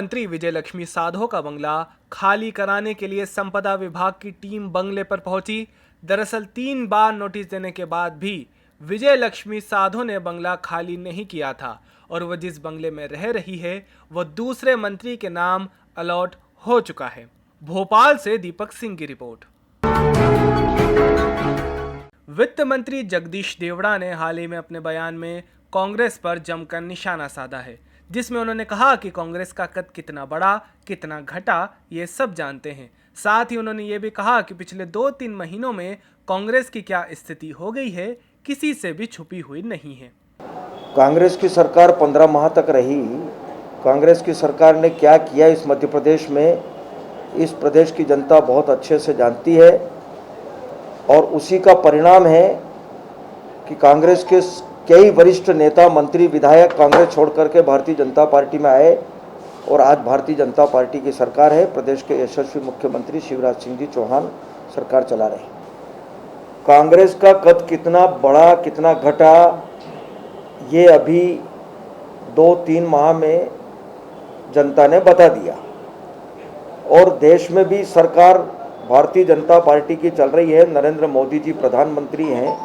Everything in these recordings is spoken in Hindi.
मंत्री विजय लक्ष्मी साधो का बंगला खाली कराने के लिए संपदा विभाग की टीम बंगले पर पहुंची। दरअसल 3 बार नोटिस देने के बाद भी विजय लक्ष्मी साधो ने बंगला खाली नहीं किया था और वह जिस बंगले में रह रही है वह दूसरे मंत्री के नाम अलॉट हो चुका है। भोपाल से दीपक सिंह की रिपोर्ट। वित्त मंत्री जगदीश देवड़ा ने हाल ही में अपने बयान में कांग्रेस पर जमकर निशाना साधा है, जिसमें उन्होंने कहा कि कांग्रेस का कद कितना बढ़ा कितना घटा ये सब जानते हैं। साथ ही उन्होंने ये भी कहा कि पिछले 2-3 महीनों में कांग्रेस की क्या स्थिति हो गई है किसी से भी छुपी हुई नहीं है। कांग्रेस की सरकार 15 माह तक रही। कांग्रेस की सरकार ने क्या किया इस मध्य प्रदेश में, इस प्रदेश की जनता बहुत अच्छे से जानती है और उसी का परिणाम है कि कांग्रेस के कई वरिष्ठ नेता, मंत्री, विधायक कांग्रेस छोड़ करके भारतीय जनता पार्टी में आए और आज भारतीय जनता पार्टी की सरकार है। प्रदेश के यशस्वी मुख्यमंत्री शिवराज सिंह जी चौहान सरकार चला रहे हैं। कांग्रेस का कद कितना बढ़ा कितना घटा ये अभी 2-3 माह में जनता ने बता दिया और देश में भी सरकार भारतीय जनता पार्टी की चल रही है। नरेंद्र मोदी जी प्रधानमंत्री हैं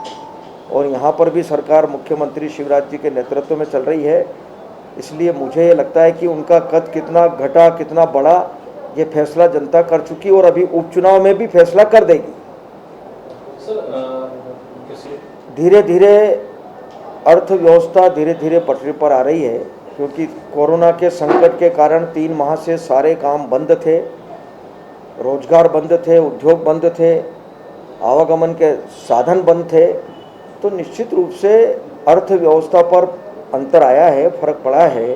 और यहाँ पर भी सरकार मुख्यमंत्री शिवराज जी के नेतृत्व में चल रही है। इसलिए मुझे ये लगता है कि उनका कद कितना घटा कितना बढ़ा ये फैसला जनता कर चुकी और अभी उपचुनाव में भी फैसला कर देगी। धीरे धीरे अर्थव्यवस्था धीरे धीरे पटरी पर आ रही है, क्योंकि कोरोना के संकट के कारण 3 माह से सारे काम बंद थे, रोजगार बंद थे, उद्योग बंद थे, आवागमन के साधन बंद थे। तो निश्चित रूप से अर्थव्यवस्था पर अंतर आया है, फर्क पड़ा है।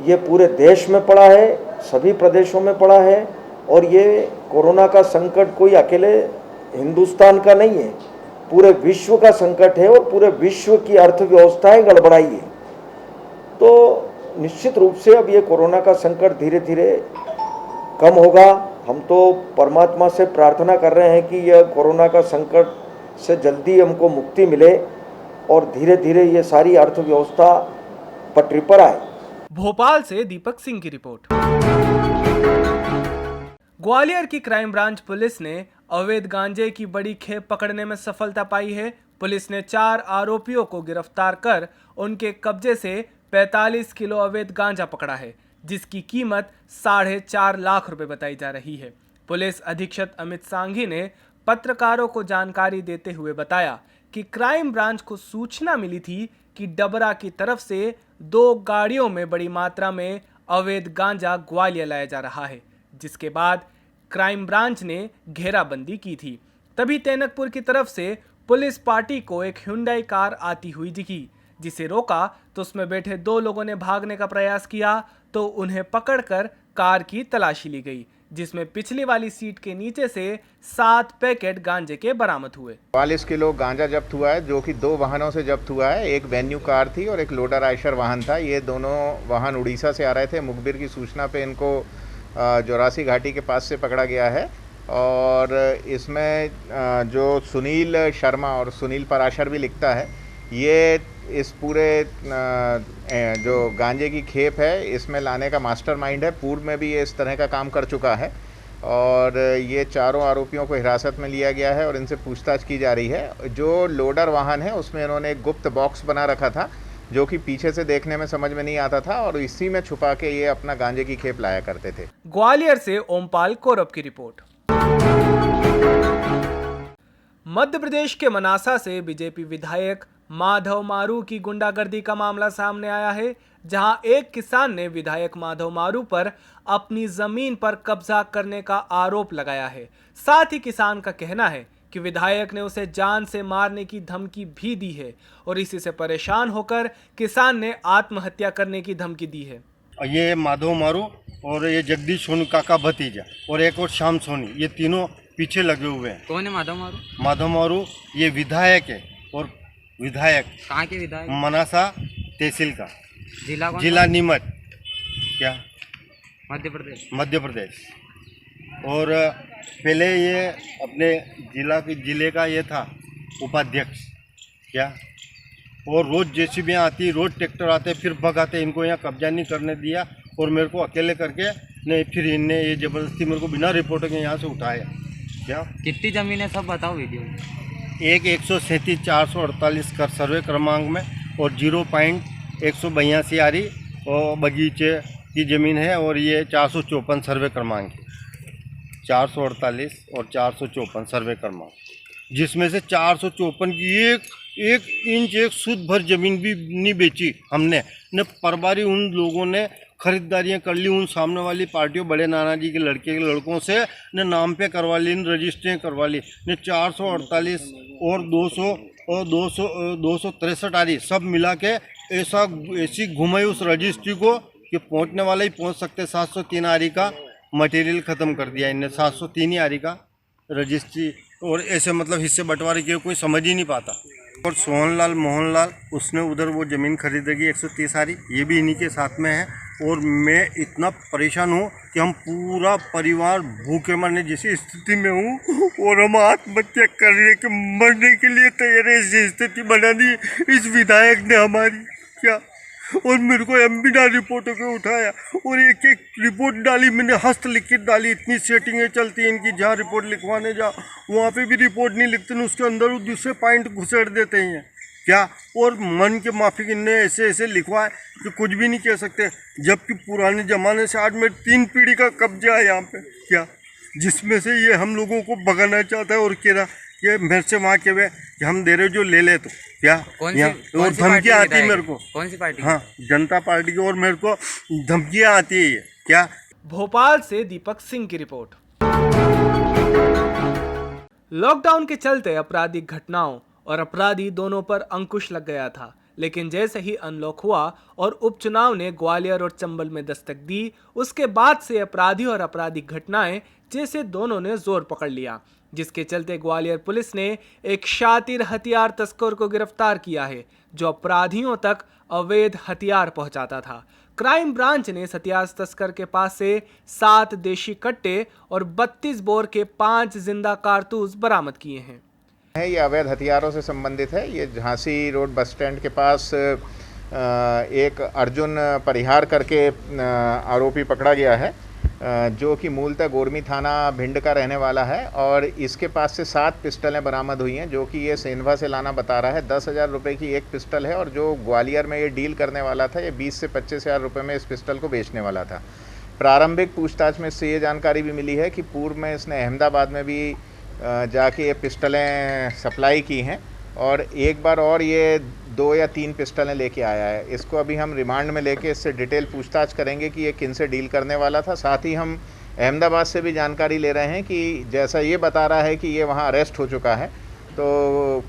ये पूरे देश में पड़ा है, सभी प्रदेशों में पड़ा है और ये कोरोना का संकट कोई अकेले हिंदुस्तान का नहीं है, पूरे विश्व का संकट है और पूरे विश्व की अर्थव्यवस्थाएं गड़बड़ाई है। तो निश्चित रूप से अब ये कोरोना का संकट धीरे धीरे कम होगा। हम तो परमात्मा से प्रार्थना कर रहे हैं कि यह कोरोना का संकट से जल्दी हमको मुक्ति मिले और धीरे धीरे ये सारी अर्थव्यवस्था पटरी पर आए। भोपाल से दीपक सिंह की रिपोर्ट। ग्वालियर की क्राइम ब्रांच पुलिस ने अवैध गांजे की बड़ी खेप पकड़ने में सफलता पाई है। पुलिस ने 4 आरोपियों को गिरफ्तार कर उनके कब्जे से 45 किलो अवैध गांजा पकड़ा है, जिसकी कीमत 4.5 लाख रुपए बताई जा रही है। पुलिस अधीक्षक अमित सांघी ने पत्रकारों को जानकारी देते हुए बताया कि क्राइम ब्रांच को सूचना मिली थी कि डबरा की तरफ से 2 गाड़ियों में बड़ी मात्रा में अवैध गांजा ग्वालियर लाया जा रहा है, जिसके बाद क्राइम ब्रांच ने घेराबंदी की थी। तभी तैनकपुर की तरफ से पुलिस पार्टी को एक हुंडई कार आती हुई दिखी, जिसे रोका तो उसमें बैठे 2 लोगों ने भागने का प्रयास किया तो उन्हें पकड़कर कार की तलाशी ली गई, जिसमें पिछली वाली सीट के नीचे से 7 पैकेट गांजे के बरामद हुए। 44 किलो गांजा जब्त हुआ है, जो कि 2 वाहनों से जब्त हुआ है। एक वेन्यू कार थी और एक लोडर आयशर वाहन था। ये दोनों वाहन उड़ीसा से आ रहे थे। मुखबिर की सूचना पे इनको जोरासी घाटी के पास से पकड़ा गया है और इसमें जो सुनील शर्मा और सुनील पराशर भी लिखता है, ये इस पूरे जो गांजे की खेप है इसमें लाने का मास्टरमाइंड है। पूर्व में भी ये इस तरह का काम कर चुका है और ये चारों आरोपियों को हिरासत में लिया गया है और इनसे पूछताछ की जा रही है। जो लोडर वाहन है उसमें इन्होंने एक गुप्त बॉक्स बना रखा था, जो कि पीछे से देखने में समझ में नहीं आता था और इसी में छुपा के ये अपना गांजे की खेप लाया करते थे। ग्वालियर से ओमपाल कौरव की रिपोर्ट। मध्य प्रदेश के मनासा से बीजेपी विधायक माधव मारू की गुंडागर्दी का मामला सामने आया है, जहां एक किसान ने विधायक माधव मारू पर अपनी जमीन पर कब्जा करने का आरोप लगाया है। साथ ही किसान का कहना है कि विधायक ने उसे जान से मारने की धमकी भी दी है और इसी से परेशान होकर किसान ने आत्महत्या करने की धमकी दी है। ये माधव मारू और ये जगदीश सोनी काका भतीजा और एक और श्याम सोनी, ये तीनों पीछे लगे हुए हैं। कौन है माधव मारू? माधव मारू ये विधायक है और विधायक कहाँ के विधायक? मनासा तहसील का। जिला कौन? जिला नीमच। क्या? मध्य प्रदेश। मध्य प्रदेश। और पहले ये अपने जिले का ये था उपाध्यक्ष। क्या? और रोज़ जेसीबी आती, रोज़ ट्रैक्टर आते, फिर भगाते, इनको यहाँ कब्जा नहीं करने दिया और मेरे को अकेले करके नहीं, फिर इनने ये ज़बरदस्ती मेरे को बिना रिपोर्ट के यहाँ से उठाया। क्या कितनी ज़मीन है सब बताओ वीडियो में। एक 137,448 का सर्वे क्रमांक में और 0.182 आरी और बगीचे की ज़मीन है, और ये 454 सर्वे क्रमांक है। 448 और 454 सर्वे क्रमांक, जिसमें से 454 की एक इंच एक सूद भर ज़मीन भी नहीं बेची हमने ने। परबारी उन लोगों ने खरीदारियाँ कर ली, उन सामने वाली पार्टियों बड़े नाना जी के लड़कों से ने नाम पे करवा ली, रजिस्ट्रियाँ करवा ली ने। 448 और 263 आरी सब मिला के ऐसी घुमाई उस रजिस्ट्री को कि पहुंचने वाला ही पहुंच सकते। 703 आरी का मटेरियल ख़त्म कर दिया इनने, 703 ही आरी का रजिस्ट्री, और ऐसे मतलब हिस्से बंटवारे किए, कोई समझ ही नहीं पाता। और सोहनलाल मोहनलाल उसने उधर वो ज़मीन खरीदेगी 130 आरी, ये भी इन्हीं के साथ में है। और मैं इतना परेशान हूँ कि हम पूरा परिवार भूखे मरने जैसी स्थिति में हूँ, और हम आत्महत्या करने के मरने के लिए तैयार है। ऐसी स्थिति बना दी इस विधायक ने हमारी, क्या। और मेरे को बिना रिपोर्टों के उठाया, और एक एक रिपोर्ट डाली मैंने, हस्तलिखित डाली। इतनी सेटिंगें चलती हैं इनकी, जहाँ रिपोर्ट लिखवाने जाओ वहाँ पे भी रिपोर्ट नहीं लिखते, उसके अंदर वो दूसरे पॉइंट घुसेड़ देते हैं, क्या। और मन के माफिक इनने ऐसे लिखवाए कि कुछ भी नहीं कह सकते, जबकि पुराने ज़माने से आज में 3 पीढ़ी का कब्जा है यहाँ पे, क्या। जिसमें से ये हम लोगों को भगाना चाहता है और कह रहा ये मेरे से वहाँ के वे कि हम दे रहे जो ले ले, तो क्या। कौन सी धमकियाँ आती है मेरे को। कौन सी पार्टी? हाँ, जनता पार्टी की, और मेरे को धमकियाँ आती है ये, क्या। भोपाल से दीपक सिंह की रिपोर्ट। लॉकडाउन के चलते आपराधिक घटनाओं और अपराधी दोनों पर अंकुश लग गया था, लेकिन जैसे ही अनलॉक हुआ और उपचुनाव ने ग्वालियर और चंबल में दस्तक दी, उसके बाद से अपराधी और आपराधिक घटनाएं जैसे दोनों ने जोर पकड़ लिया, जिसके चलते ग्वालियर पुलिस ने एक शातिर हथियार तस्कर को गिरफ्तार किया है, जो अपराधियों तक अवैध हथियार पहुंचाता था। क्राइम ब्रांच ने इस हथियार तस्कर के पास से 7 देशी कट्टे और 32 बोर के 5 जिंदा कारतूस बरामद किए हैं। ये अवैध हथियारों से संबंधित है। ये झांसी रोड बस स्टैंड के पास एक अर्जुन परिहार करके आरोपी पकड़ा गया है, जो कि मूलतः गोरमी थाना भिंड का रहने वाला है, और इसके पास से 7 पिस्टलें बरामद हुई हैं, जो कि ये सेंधवा से लाना बता रहा है। 10,000 रुपये की एक पिस्टल है, और जो ग्वालियर में ये डील करने वाला था, ये 20 से 25,000 रुपये में इस पिस्टल को बेचने वाला था। प्रारंभिक पूछताछ में इससे ये जानकारी भी मिली है कि पूर्व में इसने अहमदाबाद में भी जाके ये पिस्टलें सप्लाई की हैं, और एक बार और ये 2 या 3 पिस्टलें लेके आया है। इसको अभी हम रिमांड में लेके इससे डिटेल पूछताछ करेंगे कि ये किन से डील करने वाला था। साथ ही हम अहमदाबाद से भी जानकारी ले रहे हैं कि जैसा ये बता रहा है कि ये वहाँ अरेस्ट हो चुका है, तो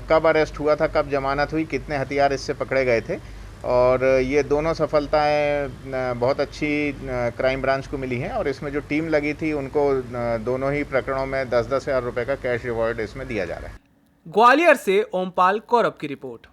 कब अरेस्ट हुआ था, कब जमानत हुई, कितने हथियार इससे पकड़े गए थे, और ये दोनों सफलताएं बहुत अच्छी क्राइम ब्रांच को मिली हैं, और इसमें जो टीम लगी थी उनको दोनों ही प्रकरणों में 10-10 हज़ार रुपये का कैश रिवॉर्ड इसमें दिया जा रहा है। ग्वालियर से ओमपाल कौरव की रिपोर्ट।